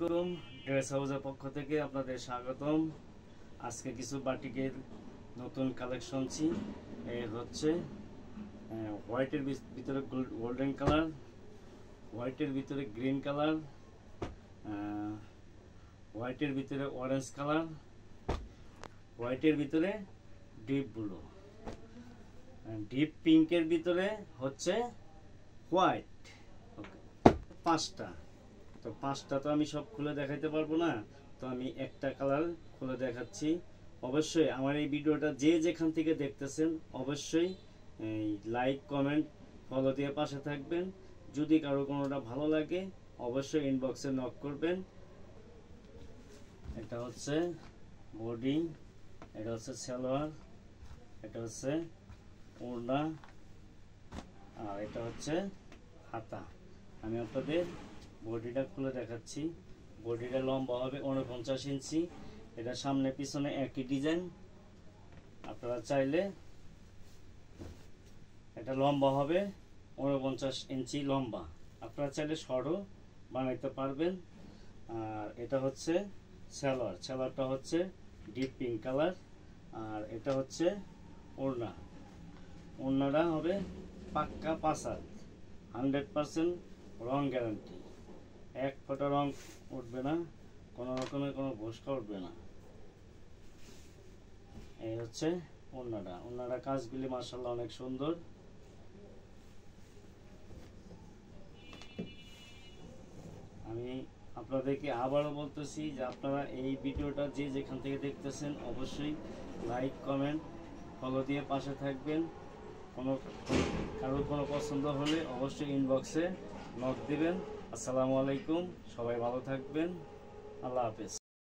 আলাইকুম, ড্রেস হাউসের পক্ষ থেকে আপনাদের স্বাগতম। আজকে কিছু বাটিকের নতুন কালেকশনছি। হচ্ছে হোয়াইটের ভিতরে গোল্ডেন কালার, হোয়াইটের ভিতরে গ্রিন কালার, হোয়াইটের ভিতরে অরেঞ্জ কালার, হোয়াইটের ভিতরে ডিপ ব্লু, ডিপ পিঙ্কের ভিতরে হচ্ছে হোয়াইট। পাঁচটা, তো পাঁচটা তো আমি সব খুলে দেখাইতে পারবো না, তো আমি একটা কালার খুলে দেখাচ্ছি। অবশ্যই আমার এই ভিডিওটা যে যেখান থেকে দেখতেছেন অবশ্যই লাইক কমেন্ট ফলো দিয়ে পাশে থাকবেন। যদি কারো কোনোটা ভালো লাগে অবশ্যই ইনবক্সে নক করবেন। এটা হচ্ছে বডি, এটা হচ্ছে সালোয়ার, এটা হচ্ছে ওড়না, আর এটা হচ্ছে হাতা। আমি আপনাদের বডিটা খুলে দেখাচ্ছি। বডিটা লম্বা হবে 49 ইঞ্চি। এটা সামনে পিছনে একই ডিজাইন। আপনারা চাইলে এটা লম্বা হবে 49 ইঞ্চি লম্বা, আপনারা চাইলে শর্টও বানাইতে পারবেন। আর এটা হচ্ছে সালোয়ার, সালোয়ারটা হচ্ছে ডিপ পিঙ্ক কালার। আর এটা হচ্ছে ওড়না, ওড়নাটা হবে পাক্কা 5 হাত, 100% রং গ্যারান্টি। এক ফোঁটা রং উঠবে না, কোনো রকমের কোনো ভুসকা উঠবে না। এই হচ্ছে ওড়নাটা। ওড়নাটা কাজগুলি মাশাআল্লাহ অনেক সুন্দর। আমি আপনাদেরকে আবারও বলতেছি যে আপনারা এই ভিডিওটা যে যেখান থেকে দেখতেছেন অবশ্যই লাইক কমেন্ট ফলো দিয়ে পাশে থাকবেন। কারোর কোনো পছন্দ হলে অবশ্যই ইনবক্সে নক দিবেন। আসসালামু আলাইকুম, সবাই ভালো থাকবেন, আল্লাহ হাফেজ।